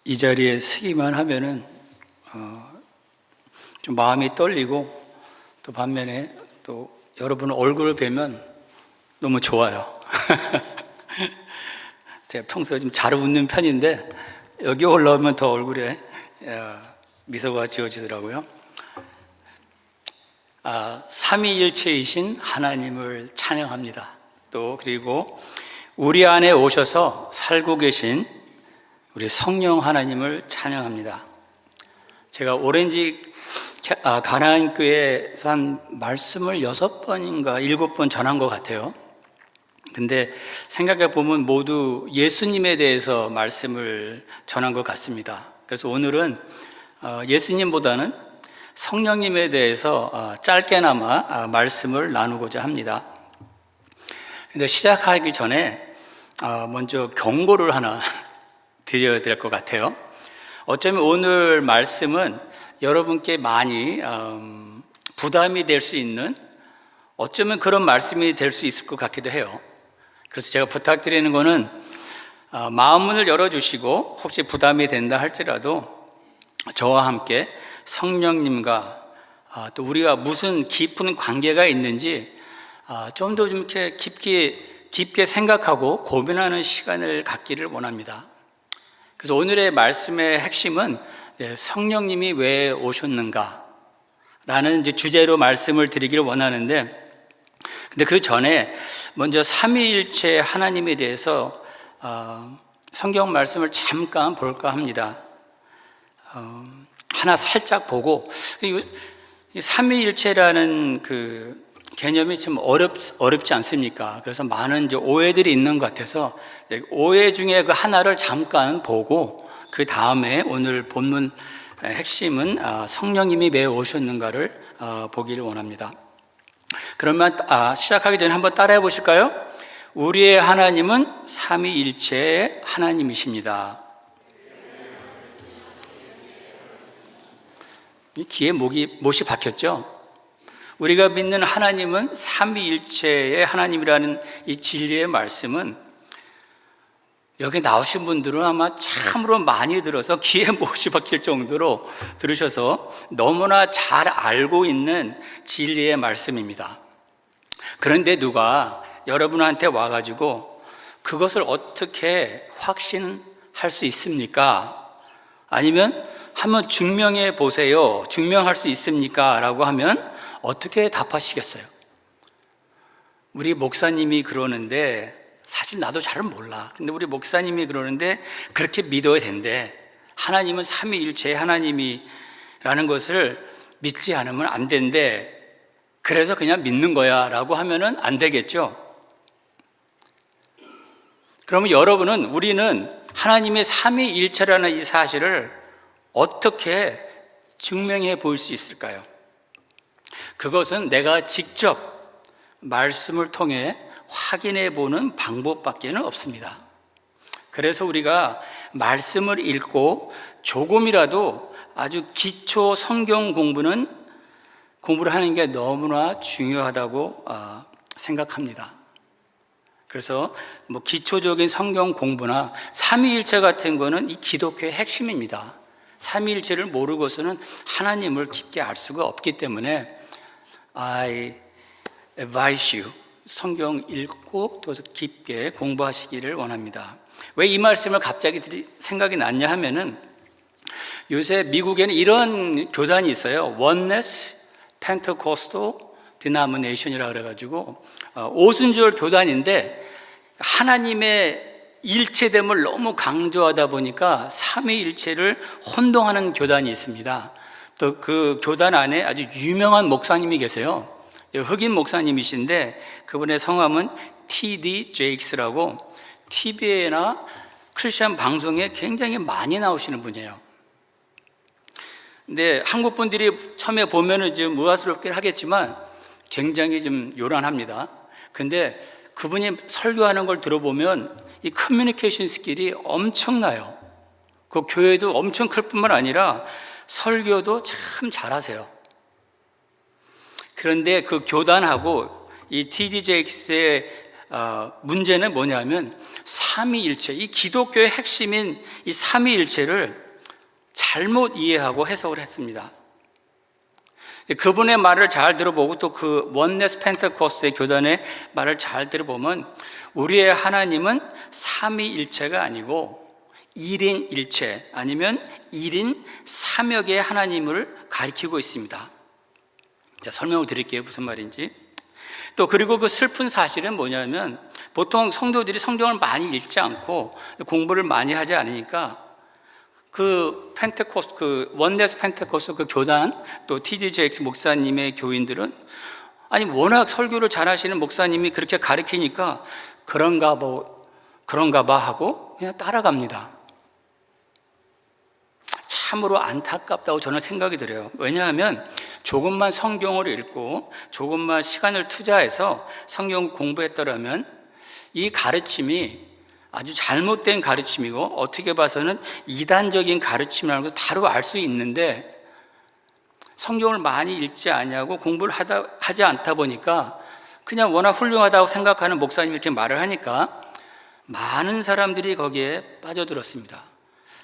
이 자리에 서기만 하면은 좀 마음이 떨리고, 또 반면에 또 여러분 얼굴을 뵈면 너무 좋아요. 제가 평소에 좀 잘 웃는 편인데 여기 올라오면 더 얼굴에 미소가 지어지더라고요. 삼위일체이신 하나님을 찬양합니다. 또 그리고 우리 안에 오셔서 살고 계신 우리 성령 하나님을 찬양합니다. 제가 오렌지 가나안 교회에서 한 말씀을 6번인가 7번 전한 것 같아요. 근데 생각해 보면 모두 예수님에 대해서 말씀을 전한 것 같습니다. 그래서 오늘은 예수님보다는 성령님에 대해서 짧게나마 말씀을 나누고자 합니다. 근데 시작하기 전에 먼저 경고를 하나 드려야 될 것 같아요. 어쩌면 오늘 말씀은 여러분께 많이 부담이 될 수 있는, 어쩌면 그런 말씀이 될 수 있을 것 같기도 해요. 그래서 제가 부탁드리는 거는 마음문을 열어주시고 혹시 부담이 된다 할지라도 저와 함께 성령님과 또 우리가 무슨 깊은 관계가 있는지 좀 더 좀 이렇게 깊게 생각하고 고민하는 시간을 갖기를 원합니다. 그래서 오늘의 말씀의 핵심은 성령님이 왜 오셨는가 라는 주제로 말씀을 드리기를 원하는데, 근데 그 전에 먼저 삼위일체 하나님에 대해서 성경 말씀을 잠깐 볼까 합니다. 하나 살짝 보고, 이 삼위일체라는 그 개념이 좀 어렵지 않습니까? 그래서 많은 이제 오해들이 있는 것 같아서 오해 중에 그 하나를 잠깐 보고 그 다음에 오늘 본문 핵심은 성령님이 왜 오셨는가를 보기를 원합니다. 그러면 시작하기 전에 한번 따라해 보실까요? 우리의 하나님은 삼위일체의 하나님이십니다. 뒤에 못이 박혔죠? 우리가 믿는 하나님은 삼위일체의 하나님이라는 이 진리의 말씀은 여기 나오신 분들은 아마 참으로 많이 들어서 귀에 못이 박힐 정도로 들으셔서 너무나 잘 알고 있는 진리의 말씀입니다. 그런데 누가 여러분한테 와가지고 그것을 어떻게 확신할 수 있습니까? 아니면 한번 증명해 보세요, 증명할 수 있습니까? 라고 하면 어떻게 답하시겠어요? 우리 목사님이 그러는데 사실 나도 잘 몰라. 근데 우리 목사님이 그러는데 그렇게 믿어야 된대. 하나님은 삼위일체의 하나님이라는 것을 믿지 않으면 안 된대. 그래서 그냥 믿는 거야 라고 하면은 안 되겠죠. 그러면 우리는 하나님의 삼위일체라는 이 사실을 어떻게 증명해 볼 수 있을까요? 그것은 내가 직접 말씀을 통해 확인해 보는 방법밖에는 없습니다. 그래서 우리가 말씀을 읽고 조금이라도 아주 기초 성경 공부를 하는 게 너무나 중요하다고 생각합니다. 그래서 기초적인 성경 공부나 삼위일체 같은 거는 이 기독교의 핵심입니다. 삼위일체를 모르고서는 하나님을 깊게 알 수가 없기 때문에 I advise you, 성경 읽고 또 깊게 공부하시기를 원합니다. 왜 이 말씀을 갑자기 생각이 났냐 하면은 요새 미국에는 이런 교단이 있어요. Oneness Pentecostal Denomination이라고 그래가지고 오순절 교단인데 하나님의 일체됨을 너무 강조하다 보니까 삼위일체를 혼동하는 교단이 있습니다. 또 그 교단 안에 아주 유명한 목사님이 계세요. 흑인 목사님이신데 그분의 성함은 T.D. 제익스라고 TV에나 크리스천 방송에 굉장히 많이 나오시는 분이에요. 근데 한국 분들이 처음에 보면은 좀 의아스럽긴 하겠지만 굉장히 좀 요란합니다. 근데 그분이 설교하는 걸 들어보면 이 커뮤니케이션 스킬이 엄청나요. 그 교회도 엄청 클 뿐만 아니라 설교도 참 잘하세요. 그런데 그 교단하고 이 T.D. 제익스의 문제는 뭐냐면 삼위일체, 이 기독교의 핵심인 이 삼위일체를 잘못 이해하고 해석을 했습니다. 그분의 말을 잘 들어보고 또 그 원네스 펜테코스트의 교단의 말을 잘 들어보면 우리의 하나님은 삼위일체가 아니고 일인일체 아니면 일인 삼역의 하나님을 가리키고 있습니다. 자, 설명을 드릴게요. 무슨 말인지. 또 그리고 그 슬픈 사실은 뭐냐면 보통 성도들이 성경을 많이 읽지 않고 공부를 많이 하지 않으니까 그 펜테코스트, 그 원네스 펜테코스트 그 교단 또 TDJX 목사님의 교인들은 아니 워낙 설교를 잘하시는 목사님이 그렇게 가르치니까 그런가 봐 하고 그냥 따라갑니다. 참으로 안타깝다고 저는 생각이 들어요. 왜냐하면 조금만 성경을 읽고 조금만 시간을 투자해서 성경 공부했더라면 이 가르침이 아주 잘못된 가르침이고 어떻게 봐서는 이단적인 가르침이라는 걸 바로 알 수 있는데 성경을 많이 읽지 않냐고 공부를 하지 않다 보니까 그냥 워낙 훌륭하다고 생각하는 목사님이 이렇게 말을 하니까 많은 사람들이 거기에 빠져들었습니다.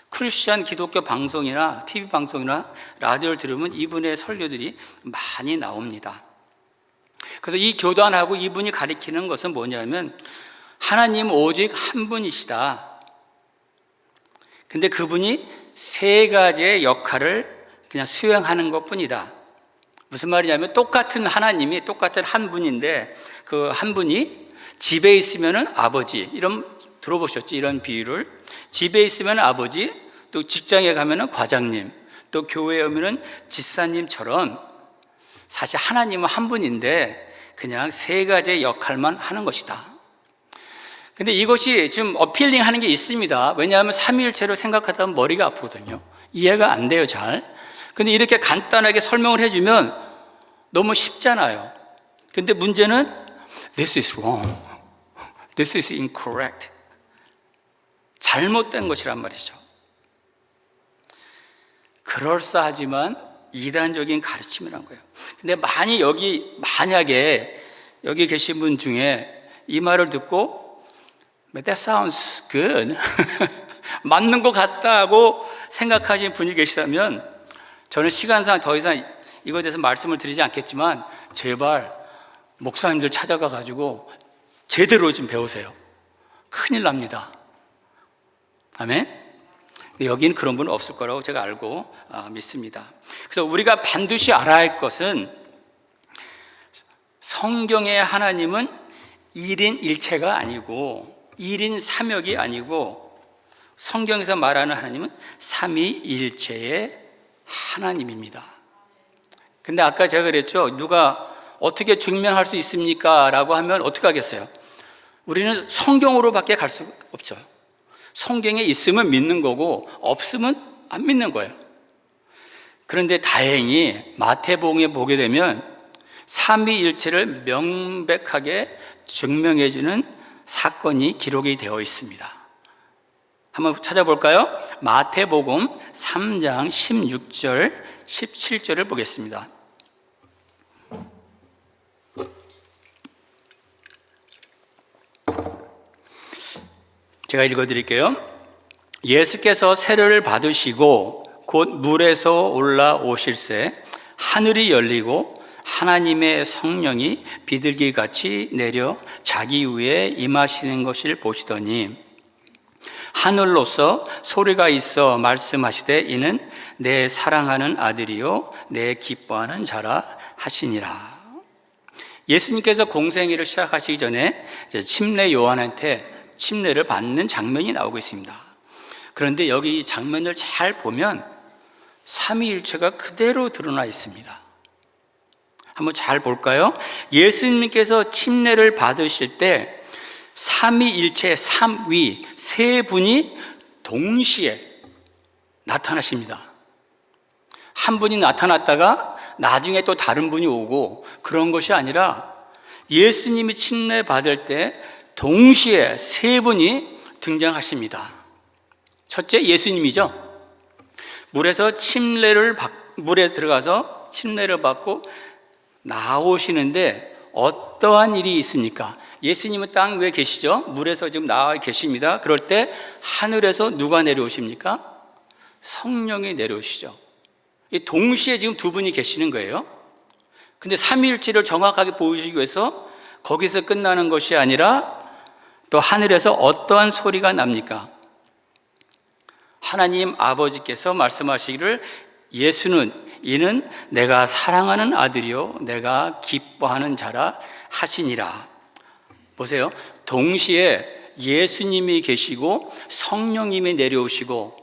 크리스천 기독교 방송이나 TV 방송이나 라디오를 들으면 이분의 설교들이 많이 나옵니다. 그래서 이 교단하고 이분이 가리키는 것은 뭐냐면 하나님 오직 한 분이시다. 근데 그분이 세 가지의 역할을 그냥 수행하는 것 뿐이다. 무슨 말이냐면 똑같은 하나님이 똑같은 한 분인데 그 한 분이 집에 있으면은 아버지, 이런 들어보셨죠? 이런 비유를. 집에 있으면 아버지, 또 직장에 가면은 과장님, 또 교회에 오면은 집사님처럼 사실 하나님은 한 분인데 그냥 세 가지의 역할만 하는 것이다. 근데 이것이 지금 어필링 하는 게 있습니다. 왜냐하면 삼위일체로 생각하다 보면 머리가 아프거든요. 이해가 안 돼요, 잘. 근데 이렇게 간단하게 설명을 해주면 너무 쉽잖아요. 근데 문제는 This is wrong. This is incorrect. 잘못된 것이란 말이죠. 그럴싸하지만 이단적인 가르침이란 거예요. 근데 만약에 여기 계신 분 중에 이 말을 듣고 That sounds good. 맞는 것 같다고 생각하시는 분이 계시다면 저는 시간상 더 이상 이거에 대해서 말씀을 드리지 않겠지만 제발 목사님들 찾아가 가지고 제대로 좀 배우세요. 큰일 납니다. 아멘? 여기는 그런 분은 없을 거라고 제가 알고 믿습니다. 그래서 우리가 반드시 알아야 할 것은 성경의 하나님은 1인 1체가 아니고 1인 3역이 아니고 성경에서 말하는 하나님은 삼위일체의 하나님입니다. 근데 아까 제가 그랬죠. 누가 어떻게 증명할 수 있습니까? 라고 하면 어떻게 하겠어요? 우리는 성경으로밖에 갈 수 없죠. 성경에 있으면 믿는 거고 없으면 안 믿는 거예요. 그런데 다행히 마태복음에 보게 되면 삼위일체를 명백하게 증명해 주는 사건이 기록이 되어 있습니다. 한번 찾아볼까요? 마태복음 3장 16절, 17절을 보겠습니다. 제가 읽어드릴게요. 예수께서 세례를 받으시고 곧 물에서 올라오실새 하늘이 열리고 하나님의 성령이 비둘기같이 내려 자기 위에 임하시는 것을 보시더니 하늘로서 소리가 있어 말씀하시되 이는 내 사랑하는 아들이요 내 기뻐하는 자라 하시니라. 예수님께서 공생애를 시작하시기 전에 침례 요한한테 침례를 받는 장면이 나오고 있습니다. 그런데 여기 이 장면을 잘 보면 삼위일체가 그대로 드러나 있습니다. 한번 잘 볼까요? 예수님께서 침례를 받으실 때 삼위일체, 삼위 세 분이 동시에 나타나십니다. 한 분이 나타났다가 나중에 또 다른 분이 오고 그런 것이 아니라 예수님이 침례 받을 때 동시에 세 분이 등장하십니다. 첫째 예수님이죠. 물에 들어가서 침례를 받고 나오시는데 어떠한 일이 있습니까? 예수님은 땅 위에 계시죠? 물에서 지금 나와 계십니다. 그럴 때 하늘에서 누가 내려오십니까? 성령이 내려오시죠. 동시에 지금 두 분이 계시는 거예요. 근데 삼위일체를 정확하게 보여주기 위해서 거기서 끝나는 것이 아니라 또 하늘에서 어떠한 소리가 납니까? 하나님 아버지께서 말씀하시기를 예수는 이는 내가 사랑하는 아들이요 내가 기뻐하는 자라 하시니라. 보세요. 동시에 예수님이 계시고 성령님이 내려오시고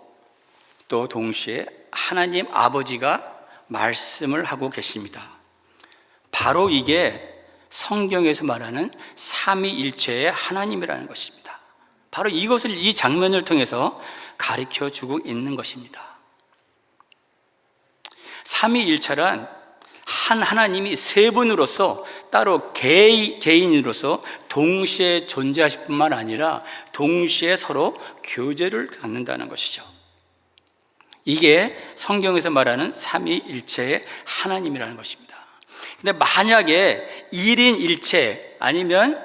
또 동시에 하나님 아버지가 말씀을 하고 계십니다. 바로 이게 성경에서 말하는 삼위일체의 하나님이라는 것입니다. 바로 이것을 이 장면을 통해서 가르쳐 주고 있는 것입니다. 삼위일체란 한 하나님이 세 분으로서 따로 개인으로서 동시에 존재하실 뿐만 아니라 동시에 서로 교제를 갖는다는 것이죠. 이게 성경에서 말하는 삼위일체의 하나님이라는 것입니다. 근데 만약에 1인 1체 아니면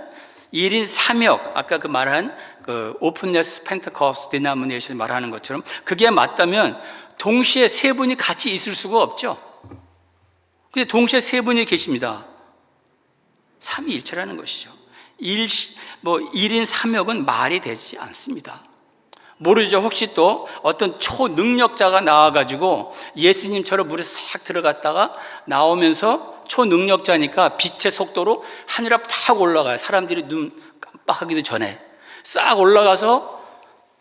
1인 3역, 아까 그 말한 그 오픈네스 펜테코스트 디나미네이션 말하는 것처럼 그게 맞다면 동시에 세 분이 같이 있을 수가 없죠. 근데 동시에 세 분이 계십니다. 삼위일체라는 것이죠. 1인 3역은 말이 되지 않습니다. 모르죠. 혹시 또 어떤 초능력자가 나와가지고 예수님처럼 물에 싹 들어갔다가 나오면서 초능력자니까 빛의 속도로 하늘에 팍 올라가요. 사람들이 눈 깜빡하기도 전에 싹 올라가서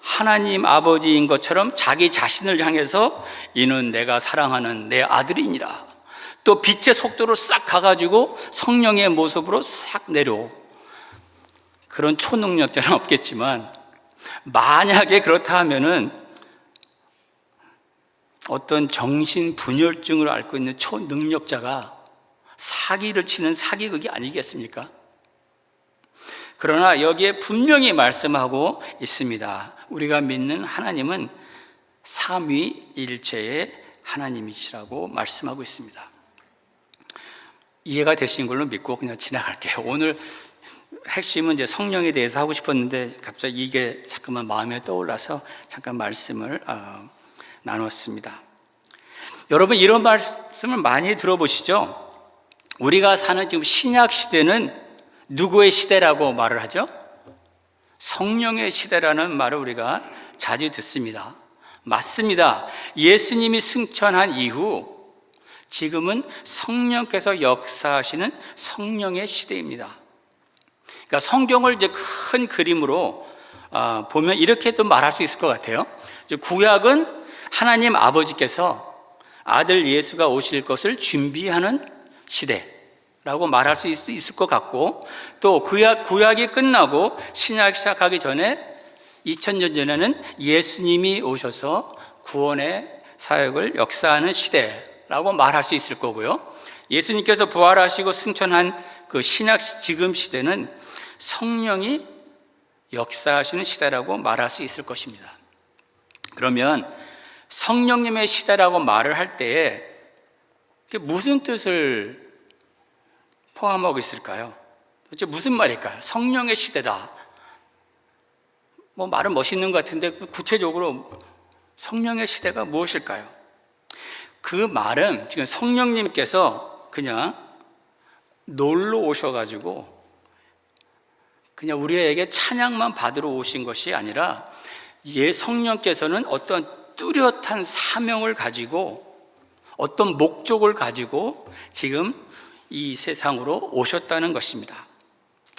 하나님 아버지인 것처럼 자기 자신을 향해서 이는 내가 사랑하는 내 아들이니라. 또 빛의 속도로 싹 가가지고 성령의 모습으로 싹 내려오. 그런 초능력자는 없겠지만 만약에 그렇다 하면은 어떤 정신분열증을 앓고 있는 초능력자가 사기를 치는 사기극이 아니겠습니까? 그러나 여기에 분명히 말씀하고 있습니다. 우리가 믿는 하나님은 삼위일체의 하나님이시라고 말씀하고 있습니다. 이해가 되신 걸로 믿고 그냥 지나갈게요. 오늘 핵심은 이제 성령에 대해서 하고 싶었는데 갑자기 이게 잠깐만 마음에 떠올라서 잠깐 말씀을 나눴습니다. 여러분 이런 말씀을 많이 들어보시죠? 우리가 사는 지금 신약 시대는 누구의 시대라고 말을 하죠? 성령의 시대라는 말을 우리가 자주 듣습니다. 맞습니다. 예수님이 승천한 이후 지금은 성령께서 역사하시는 성령의 시대입니다. 그러니까 성경을 이제 큰 그림으로 보면 이렇게 또 말할 수 있을 것 같아요. 구약은 하나님 아버지께서 아들 예수가 오실 것을 준비하는 시대라고 말할 수 있을 것 같고, 또 구약이 끝나고 신약이 시작하기 전에 2000년 전에는 예수님이 오셔서 구원의 사역을 역사하는 시대라고 말할 수 있을 거고요. 예수님께서 부활하시고 승천한 그 신약 지금 시대는 성령이 역사하시는 시대라고 말할 수 있을 것입니다. 그러면 성령님의 시대라고 말을 할 때에 그게 무슨 뜻을 포함하고 있을까요? 도대체 무슨 말일까요? 성령의 시대다. 말은 멋있는 것 같은데 구체적으로 성령의 시대가 무엇일까요? 그 말은 지금 성령님께서 그냥 놀러 오셔가지고 그냥 우리에게 찬양만 받으러 오신 것이 아니라 성령께서는 어떤 뚜렷한 사명을 가지고 어떤 목적을 가지고 지금 이 세상으로 오셨다는 것입니다.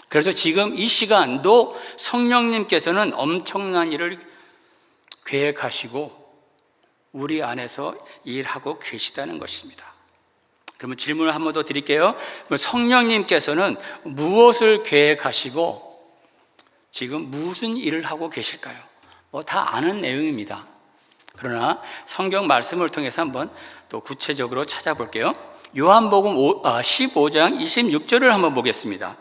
그래서 지금 이 시간도 성령님께서는 엄청난 일을 계획하시고 우리 안에서 일하고 계시다는 것입니다. 그러면 질문을 한 번 더 드릴게요. 성령님께서는 무엇을 계획하시고 지금 무슨 일을 하고 계실까요? 다 아는 내용입니다. 그러나 성경 말씀을 통해서 한번 또 구체적으로 찾아볼게요. 요한복음 15장 26절을 한번 보겠습니다.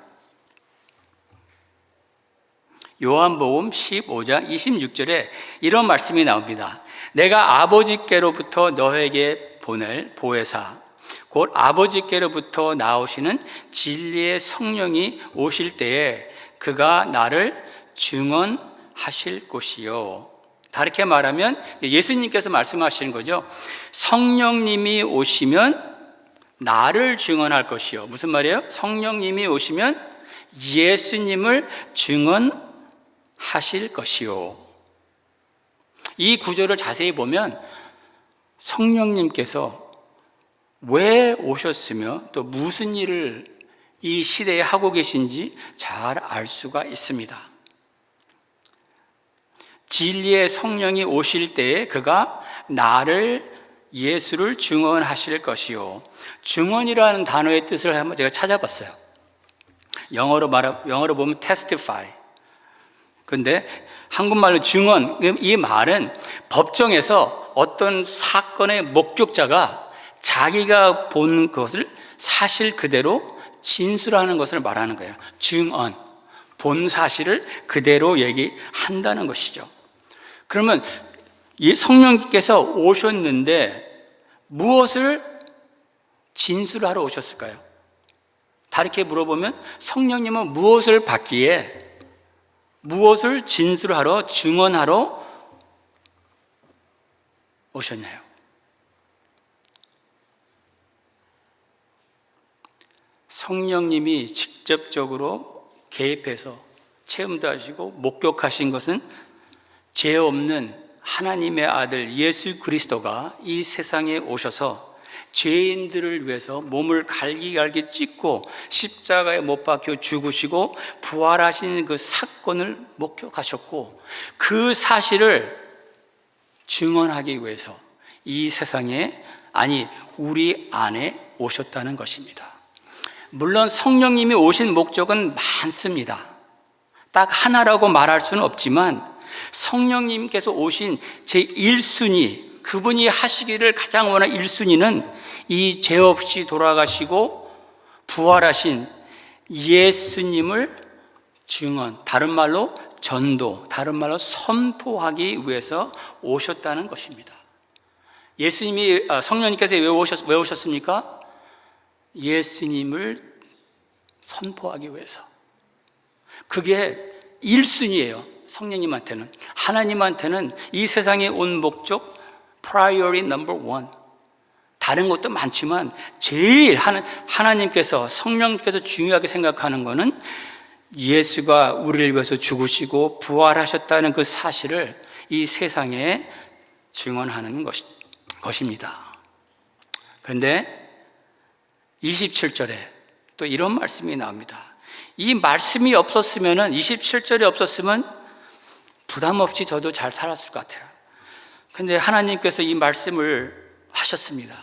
요한복음 15장 26절에 이런 말씀이 나옵니다. 내가 아버지께로부터 너에게 보낼 보혜사 곧 아버지께로부터 나오시는 진리의 성령이 오실 때에 그가 나를 증언하실 것이요. 다르게 말하면 예수님께서 말씀하시는 거죠. 성령님이 오시면 나를 증언할 것이요. 무슨 말이에요? 성령님이 오시면 예수님을 증언하실 것이요. 이 구절을 자세히 보면 성령님께서 왜 오셨으며 또 무슨 일을 이 시대에 하고 계신지 잘 알 수가 있습니다. 진리의 성령이 오실 때에 그가 나를 예수를 증언하실 것이요. 증언이라는 단어의 뜻을 한번 제가 찾아봤어요. 영어로 보면 testify. 근데 한국말로 증언, 이 말은 법정에서 어떤 사건의 목격자가 자기가 본 것을 사실 그대로 진술하는 것을 말하는 거예요. 증언, 본 사실을 그대로 얘기한다는 것이죠. 그러면 성령께서 오셨는데 무엇을 진술하러 오셨을까요? 다르게 물어보면 성령님은 무엇을 받기에, 무엇을 진술하러, 증언하러 오셨나요? 성령님이 직접적으로 개입해서 체험도 하시고 목격하신 것은 죄 없는 하나님의 아들 예수 그리스도가 이 세상에 오셔서 죄인들을 위해서 몸을 갈기갈기 찢고 십자가에 못 박혀 죽으시고 부활하신 그 사건을 목격하셨고 그 사실을 증언하기 위해서 이 세상에, 아니 우리 안에 오셨다는 것입니다. 물론 성령님이 오신 목적은 많습니다. 딱 하나라고 말할 수는 없지만 성령님께서 오신 제1순위, 그분이 하시기를 가장 원하는 1순위는 이 죄 없이 돌아가시고 부활하신 예수님을 증언, 다른 말로 전도, 다른 말로 선포하기 위해서 오셨다는 것입니다. 성령님께서 왜 오셨습니까? 예수님을 선포하기 위해서. 그게 1순위예요. 성령님한테는. 하나님한테는 이 세상에 온 목적 priority number one. 다른 것도 많지만 제일 하나님께서, 성령님께서 중요하게 생각하는 것은 예수가 우리를 위해서 죽으시고 부활하셨다는 그 사실을 이 세상에 증언하는 것입니다. 그런데 27절에 또 이런 말씀이 나옵니다. 이 말씀이 없었으면, 27절이 없었으면 부담 없이 저도 잘 살았을 것 같아요. 근데 하나님께서 이 말씀을 하셨습니다.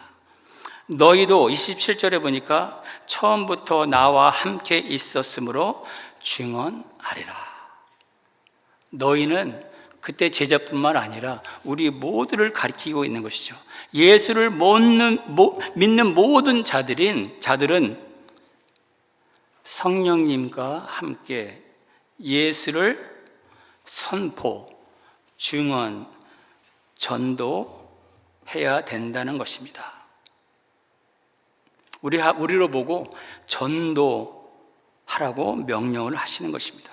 너희도 27절에 보니까 처음부터 나와 함께 있었으므로 증언하리라. 너희는 그때 제자뿐만 아니라 우리 모두를 가리키고 있는 것이죠. 예수를 믿는 모든 자들은 성령님과 함께 예수를 선포, 증언, 전도해야 된다는 것입니다. 우리로 보고 전도하라고 명령을 하시는 것입니다.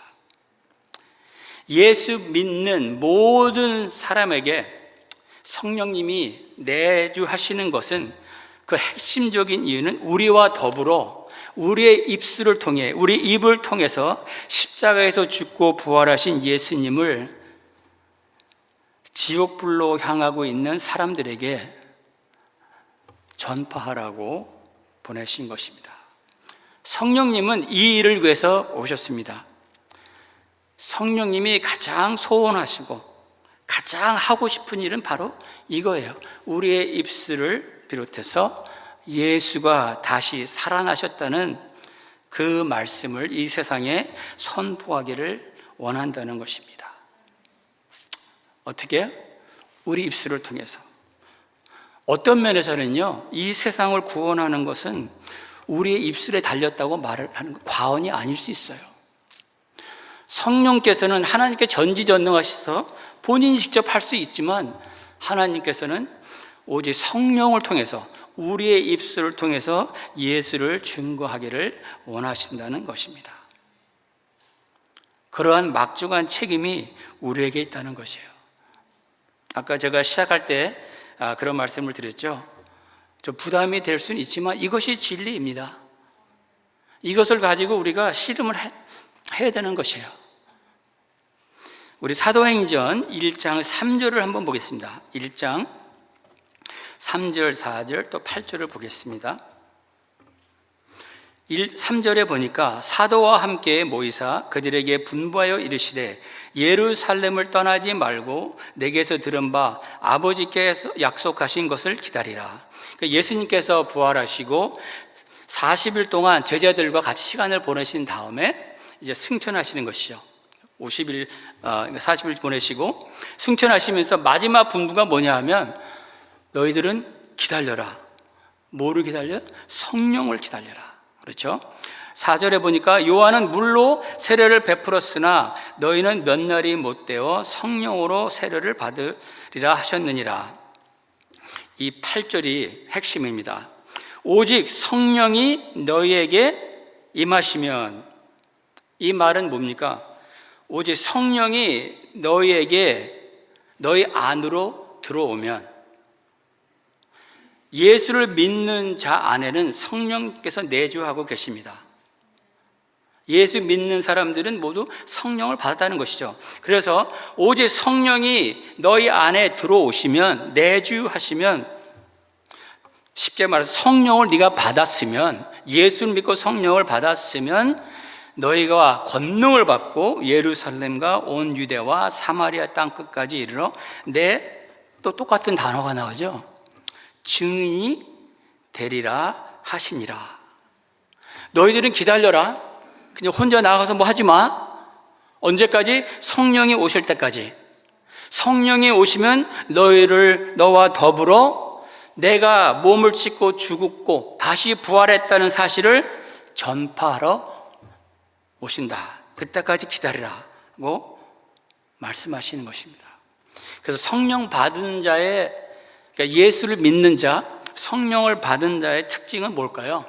예수 믿는 모든 사람에게 성령님이 내주하시는 것은, 그 핵심적인 이유는 우리와 더불어 우리의 입술을 통해, 우리 입을 통해서 십자가에서 죽고 부활하신 예수님을 지옥불로 향하고 있는 사람들에게 전파하라고 보내신 것입니다. 성령님은 이 일을 위해서 오셨습니다. 성령님이 가장 소원하시고 가장 하고 싶은 일은 바로 이거예요. 우리의 입술을 비롯해서 예수가 다시 살아나셨다는 그 말씀을 이 세상에 선포하기를 원한다는 것입니다. 어떻게? 우리 입술을 통해서. 어떤 면에서는요, 이 세상을 구원하는 것은 우리의 입술에 달렸다고 말을 하는 것, 과언이 아닐 수 있어요. 성령께서는 하나님께 전지전능하셔서 본인이 직접 할 수 있지만, 하나님께서는 오직 성령을 통해서 우리의 입술을 통해서 예수를 증거하기를 원하신다는 것입니다. 그러한 막중한 책임이 우리에게 있다는 것이에요. 아까 제가 시작할 때 그런 말씀을 드렸죠. 좀 부담이 될 수는 있지만 이것이 진리입니다. 이것을 가지고 우리가 씨름을 해야 되는 것이에요. 우리 사도행전 1장 3절을 한번 보겠습니다. 1장 3절, 4절, 또 8절을 보겠습니다. 3절에 보니까 사도와 함께 모이사 그들에게 분부하여 이르시되 예루살렘을 떠나지 말고 내게서 들은 바 아버지께서 약속하신 것을 기다리라. 예수님께서 부활하시고 40일 동안 제자들과 같이 시간을 보내신 다음에 이제 승천하시는 것이죠. 40일 보내시고 승천하시면서 마지막 분부가 뭐냐 하면 너희들은 기다려라. 뭐를 기다려? 성령을 기다려라. 그렇죠? 4절에 보니까 요한은 물로 세례를 베풀었으나 너희는 몇 날이 못되어 성령으로 세례를 받으리라 하셨느니라. 이 8절이 핵심입니다. 오직 성령이 너희에게 임하시면, 이 말은 뭡니까? 오직 성령이 너희 안으로 들어오면, 예수를 믿는 자 안에는 성령께서 내주하고 계십니다. 예수 믿는 사람들은 모두 성령을 받았다는 것이죠. 그래서 오직 성령이 너희 안에 들어오시면, 내주하시면, 쉽게 말해서 성령을 네가 받았으면, 예수를 믿고 성령을 받았으면 너희가 권능을 받고 예루살렘과 온 유대와 사마리아 땅 끝까지 이르러 또 똑같은 단어가 나오죠. 증인이 되리라 하시니라. 너희들은 기다려라. 그냥 혼자 나가서 뭐 하지 마. 언제까지? 성령이 오실 때까지. 성령이 오시면 너와 더불어 내가 몸을 찢고 죽었고 다시 부활했다는 사실을 전파하러 오신다. 그때까지 기다리라고 말씀하시는 것입니다. 그래서 성령 받은 자의, 그러니까 예수를 믿는 자, 성령을 받은 자의 특징은 뭘까요?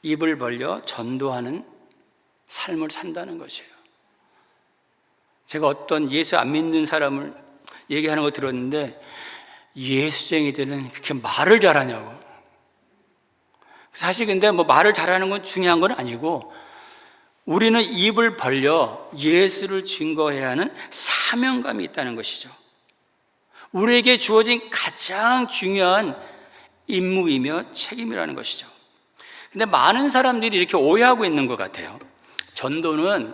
입을 벌려 전도하는 삶을 산다는 것이에요. 제가 어떤 예수 안 믿는 사람을 얘기하는 거 들었는데 예수쟁이들은 그렇게 말을 잘하냐고. 사실 근데 뭐 말을 잘하는 건 중요한 건 아니고 우리는 입을 벌려 예수를 증거해야 하는 사명감이 있다는 것이죠. 우리에게 주어진 가장 중요한 임무이며 책임이라는 것이죠. 근데 많은 사람들이 이렇게 오해하고 있는 것 같아요. 전도는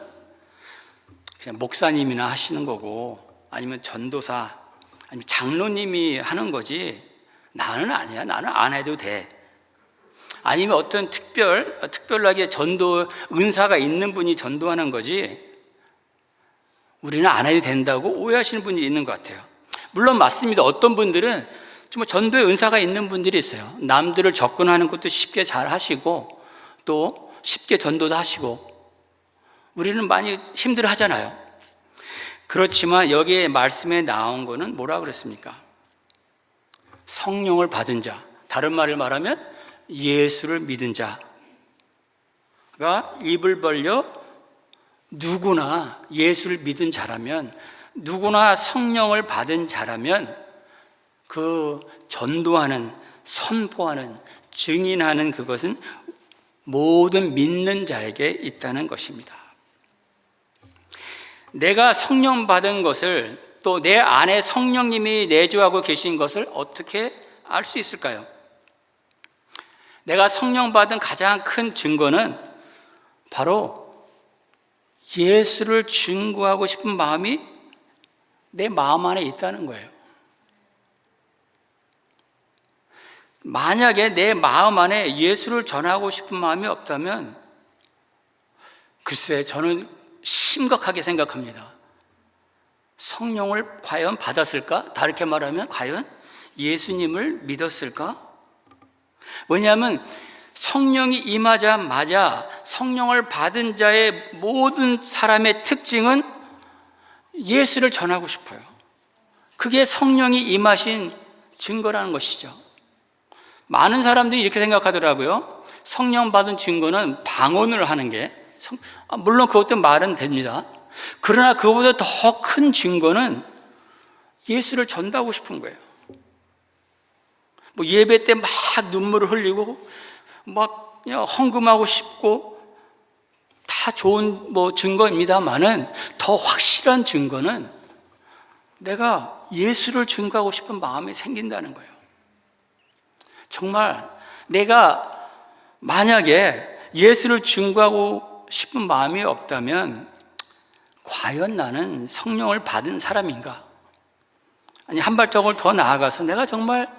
그냥 목사님이나 하시는 거고 아니면 전도사 아니면 장로님이 하는 거지 나는 아니야. 나는 안 해도 돼. 아니면 어떤 특별하게 전도 은사가 있는 분이 전도하는 거지 우리는 안 해도 된다고 오해하시는 분이 있는 것 같아요. 물론 맞습니다. 어떤 분들은 정말 전도의 은사가 있는 분들이 있어요. 남들을 접근하는 것도 쉽게 잘 하시고 또 쉽게 전도도 하시고 우리는 많이 힘들어 하잖아요. 그렇지만 여기에 말씀에 나온 거는 뭐라 그랬습니까? 성령을 받은 자, 다른 말을 말하면 예수를 믿은 자가 입을 벌려 누구나 예수를 믿은 자라면, 누구나 성령을 받은 자라면 그 전도하는, 선포하는, 증인하는 그것은 모든 믿는 자에게 있다는 것입니다. 내가 성령 받은 것을, 또 내 안에 성령님이 내주하고 계신 것을 어떻게 알 수 있을까요? 내가 성령 받은 가장 큰 증거는 바로 예수를 증거하고 싶은 마음이 내 마음 안에 있다는 거예요. 만약에 내 마음 안에 예수를 전하고 싶은 마음이 없다면 글쎄 저는 심각하게 생각합니다. 성령을 과연 받았을까? 다르게 말하면 과연 예수님을 믿었을까? 왜냐하면 성령이 임하자마자 성령을 받은 자의 모든 사람의 특징은 예수를 전하고 싶어요. 그게 성령이 임하신 증거라는 것이죠. 많은 사람들이 이렇게 생각하더라고요. 성령 받은 증거는 방언을 하는 게, 물론 그것도 말은 됩니다. 그러나 그거보다 더 큰 증거는 예수를 전도하고 싶은 거예요. 뭐 예배 때 막 눈물을 흘리고 막 그냥 헌금하고 싶고 다 좋은 뭐 증거입니다만은 더 확실한 증거는 내가 예수를 증거하고 싶은 마음이 생긴다는 거예요. 정말 내가 만약에 예수를 증거하고 싶은 마음이 없다면 과연 나는 성령을 받은 사람인가? 아니, 한 발짝을 더 나아가서 내가 정말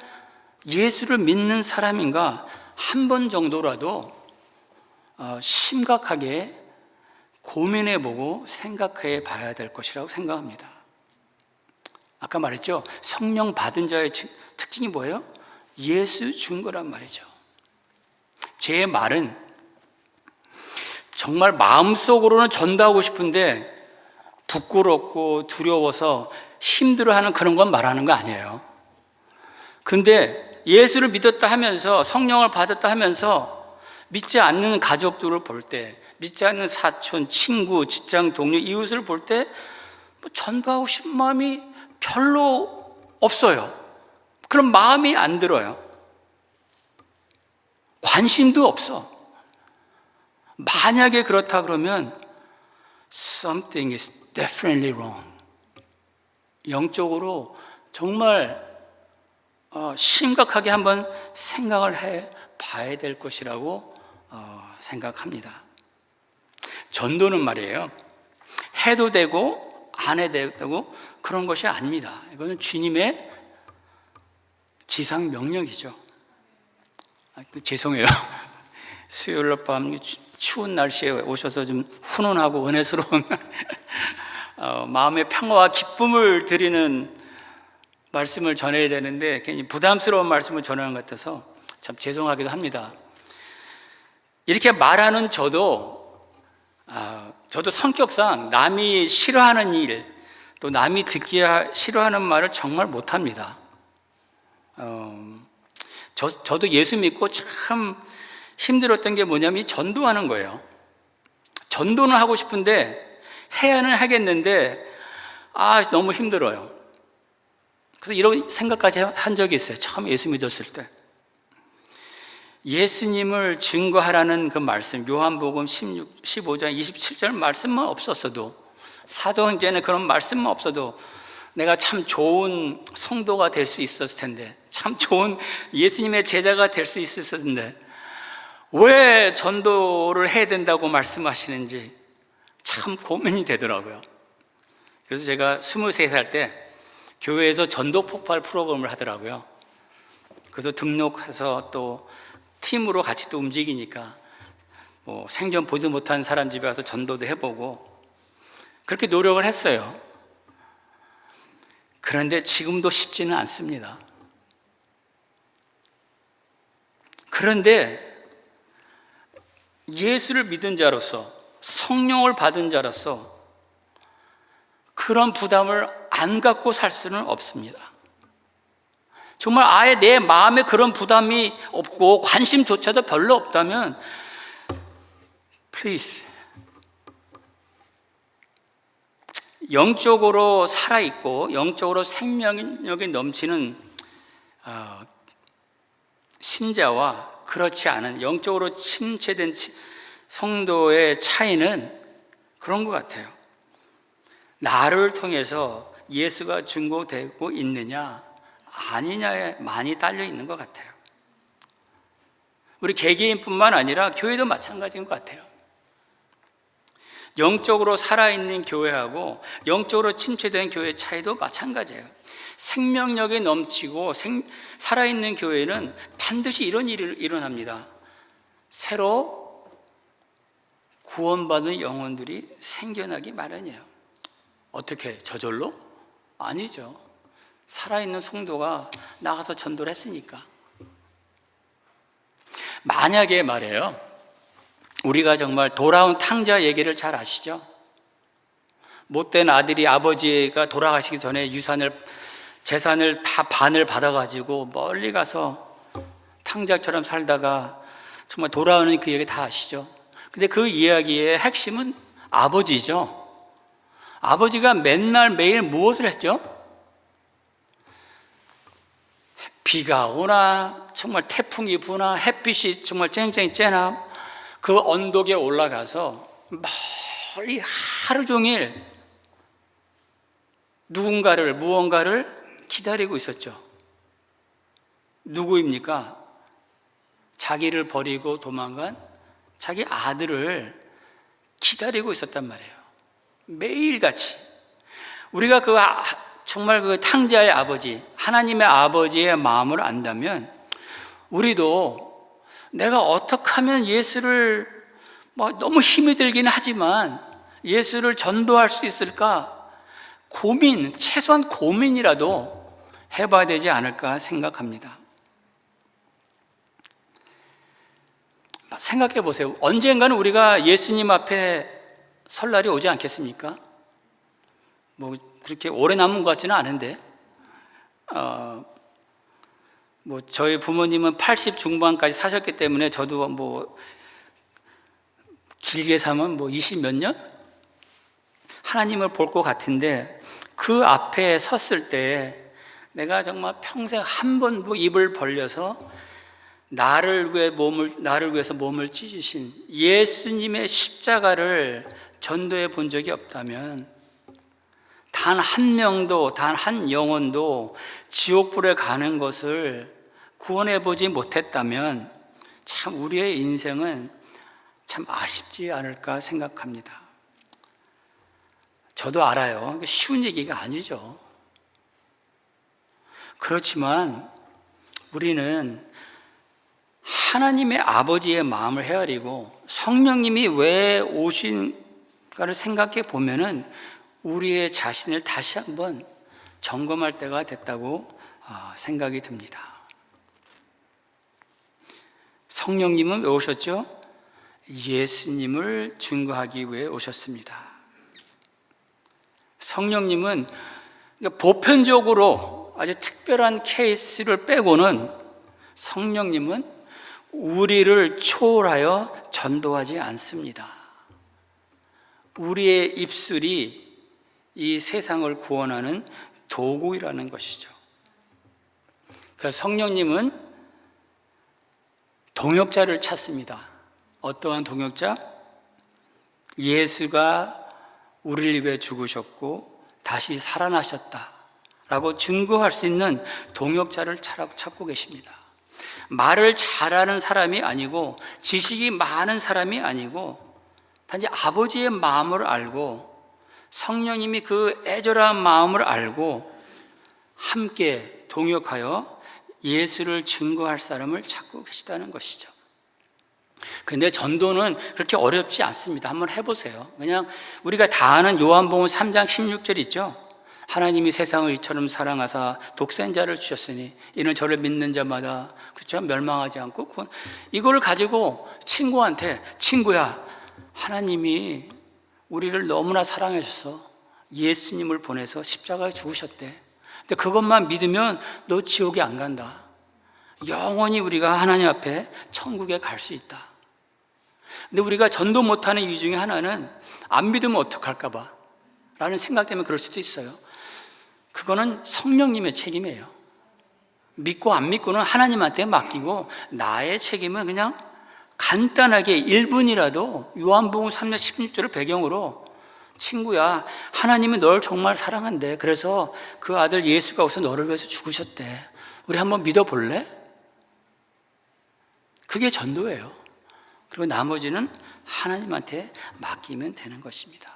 예수를 믿는 사람인가? 한 번 정도라도 심각하게 고민해보고 생각해 봐야 될 것이라고 생각합니다. 아까 말했죠? 성령 받은 자의 특징이 뭐예요? 예수 증거란 말이죠. 제 말은 정말 마음속으로는 전도하고 싶은데 부끄럽고 두려워서 힘들어하는 그런 건 말하는 거 아니에요. 근데 예수를 믿었다 하면서 성령을 받았다 하면서 믿지 않는 가족들을 볼 때, 믿지 않는 사촌, 친구, 직장 동료, 이웃을 볼 때 전도하고 싶은 마음이 별로 없어요. 그런 마음이 안 들어요. 관심도 없어. 만약에 그렇다 그러면 something is definitely wrong. 영적으로 정말 심각하게 한번 생각을 해 봐야 될 것이라고 생각합니다. 전도는 말이에요, 해도 되고 안 해도 되고 그런 것이 아닙니다. 이거는 주님의 지상 명령이죠. 죄송해요. 수요일 밤 추운 날씨에 오셔서 좀 훈훈하고 은혜스러운 마음의 평화와 기쁨을 드리는 말씀을 전해야 되는데 괜히 부담스러운 말씀을 전하는 것 같아서 참 죄송하기도 합니다. 이렇게 말하는 저도 성격상 남이 싫어하는 일, 또 남이 듣기 싫어하는 말을 정말 못합니다. 저도 예수 믿고 참 힘들었던 게 뭐냐면 이 전도하는 거예요. 전도는 하고 싶은데 해야는 하겠는데 너무 힘들어요. 그래서 이런 생각까지 한 적이 있어요. 처음 예수 믿었을 때. 예수님을 증거하라는 그 말씀, 요한복음 15장 27절 말씀만 없었어도, 사도행전에 그런 말씀만 없어도 내가 참 좋은 성도가 될 수 있었을 텐데, 참 좋은 예수님의 제자가 될 수 있었을 텐데 왜 전도를 해야 된다고 말씀하시는지 참 고민이 되더라고요. 그래서 제가 23살 때 교회에서 전도 폭발 프로그램을 하더라고요. 그래서 등록해서 또 팀으로 같이 또 움직이니까 뭐 생전 보지 못한 사람 집에 가서 전도도 해보고 그렇게 노력을 했어요. 그런데 지금도 쉽지는 않습니다. 그런데 예수를 믿은 자로서, 성령을 받은 자로서 그런 부담을 안 갖고 살 수는 없습니다. 정말 아예 내 마음에 그런 부담이 없고 관심조차도 별로 없다면 please, 영적으로 살아있고 영적으로 생명력이 넘치는 신자와 그렇지 않은 영적으로 침체된 성도의 차이는 그런 것 같아요. 나를 통해서 예수가 증거되고 있느냐 아니냐에 많이 달려 있는 것 같아요. 우리 개개인뿐만 아니라 교회도 마찬가지인 것 같아요. 영적으로 살아있는 교회하고 영적으로 침체된 교회의 차이도 마찬가지예요. 생명력이 넘치고 살아있는 교회는 반드시 이런 일이 일어납니다. 새로 구원받은 영혼들이 생겨나기 마련이에요. 어떻게? 저절로? 아니죠. 살아있는 성도가 나가서 전도를 했으니까. 만약에 말이에요, 우리가 정말 돌아온 탕자 얘기를 잘 아시죠? 못된 아들이 아버지가 돌아가시기 전에 재산을 다 반을 받아가지고 멀리 가서 탕자처럼 살다가 정말 돌아오는 그 얘기 다 아시죠? 근데 그 이야기의 핵심은 아버지죠. 아버지가 맨날 매일 무엇을 했죠? 비가 오나 정말 태풍이 부나 햇빛이 정말 쨍쨍 쬐나 그 언덕에 올라가서 멀리 하루 종일 무언가를 기다리고 있었죠. 누구입니까? 자기를 버리고 도망간 자기 아들을 기다리고 있었단 말이에요. 매일같이. 우리가 정말 그 탕자의 아버지, 하나님의 아버지의 마음을 안다면 우리도 내가 어떻게 하면 예수를 너무 힘이 들긴 하지만 예수를 전도할 수 있을까? 최소한 고민이라도 해봐야 되지 않을까 생각합니다. 생각해 보세요. 언젠가는 우리가 예수님 앞에 설 날이 오지 않겠습니까? 그렇게 오래 남은 것 같지는 않은데, 저희 부모님은 80 중반까지 사셨기 때문에 저도 길게 사면 20 몇 년? 하나님을 볼 것 같은데, 그 앞에 섰을 때 내가 정말 평생 한 번도 입을 벌려서 나를 위해서 몸을 찢으신 예수님의 십자가를 전도해 본 적이 없다면, 단 한 명도, 단 한 영혼도 지옥불에 가는 것을 구원해 보지 못했다면 참 우리의 인생은 참 아쉽지 않을까 생각합니다. 저도 알아요. 쉬운 얘기가 아니죠. 그렇지만 우리는 하나님의 아버지의 마음을 헤아리고 성령님이 왜 오신가를 생각해 보면은 우리의 자신을 다시 한번 점검할 때가 됐다고 생각이 듭니다. 성령님은 왜 오셨죠? 예수님을 증거하기 위해 오셨습니다. 성령님은 보편적으로 아주 특별한 케이스를 빼고는 성령님은 우리를 초월하여 전도하지 않습니다. 우리의 입술이 이 세상을 구원하는 도구이라는 것이죠. 그래서 성령님은 동역자를 찾습니다. 어떠한 동역자? 예수가 우리를 위해 죽으셨고 다시 살아나셨다라고 증거할 수 있는 동역자를 찾고 계십니다. 말을 잘하는 사람이 아니고 지식이 많은 사람이 아니고 단지 아버지의 마음을 알고 성령님이 그 애절한 마음을 알고 함께 동역하여 예수를 증거할 사람을 찾고 계시다는 것이죠. 근데 전도는 그렇게 어렵지 않습니다. 한번 해보세요. 그냥 우리가 다 아는 요한복음 3장 16절 있죠. 하나님이 세상을 이처럼 사랑하사 독생자를 주셨으니 이는 저를 믿는 자마다 그렇죠? 멸망하지 않고 이거를 가지고 친구한테 친구야, 하나님이 우리를 너무나 사랑해 주셔서 예수님을 보내서 십자가에 죽으셨대. 근데 그것만 믿으면 너 지옥에 안 간다. 영원히 우리가 하나님 앞에 천국에 갈 수 있다. 근데 우리가 전도 못하는 이유 중에 하나는 안 믿으면 어떡할까 봐 라는 생각 때문에 그럴 수도 있어요. 그거는 성령님의 책임이에요. 믿고 안 믿고는 하나님한테 맡기고 나의 책임은 그냥 간단하게 1분이라도 요한복음 3장 16절을 배경으로 친구야, 하나님이 널 정말 사랑한대. 그래서 그 아들 예수가 우선 너를 위해서 죽으셨대. 우리 한번 믿어볼래? 그게 전도예요. 그리고 나머지는 하나님한테 맡기면 되는 것입니다.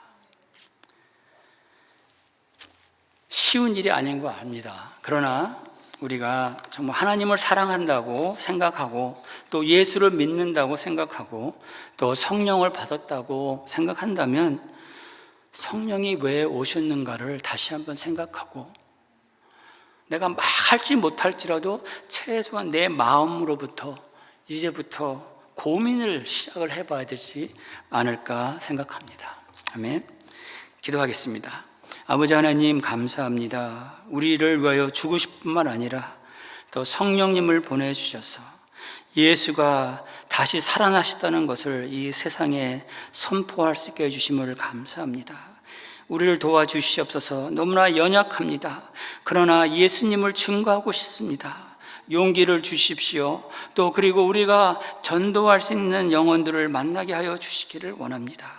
쉬운 일이 아닌 거 압니다. 그러나 우리가 정말 하나님을 사랑한다고 생각하고 또 예수를 믿는다고 생각하고 또 성령을 받았다고 생각한다면 성령이 왜 오셨는가를 다시 한번 생각하고 내가 막 할지 못할지라도 최소한 내 마음으로부터 이제부터 고민을 시작을 해봐야 되지 않을까 생각합니다. 아멘. 기도하겠습니다. 아버지 하나님 감사합니다. 우리를 위하여 죽으실 뿐만 아니라 또 성령님을 보내주셔서 예수가 다시 살아나셨다는 것을 이 세상에 선포할 수 있게 해주심을 감사합니다. 우리를 도와주시옵소서. 너무나 연약합니다. 그러나 예수님을 증거하고 싶습니다. 용기를 주십시오. 또 그리고 우리가 전도할 수 있는 영혼들을 만나게 하여 주시기를 원합니다.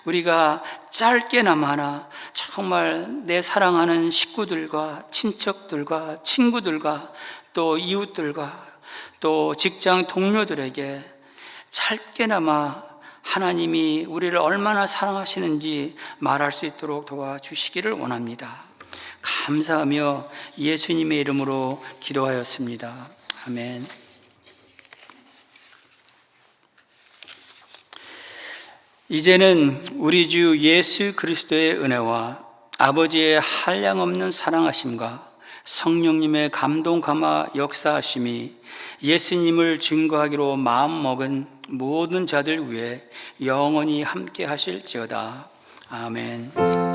우리가 짧게나마나 정말 내 사랑하는 식구들과 친척들과 친구들과 또 이웃들과 또 직장 동료들에게 짧게나마 하나님이 우리를 얼마나 사랑하시는지 말할 수 있도록 도와주시기를 원합니다. 감사하며 예수님의 이름으로 기도하였습니다. 아멘. 이제는 우리 주 예수 그리스도의 은혜와 아버지의 한량없는 사랑하심과 성령님의 감동 감화 역사하심이 예수님을 증거하기로 마음먹은 모든 자들 위해 영원히 함께 하실지어다. 아멘.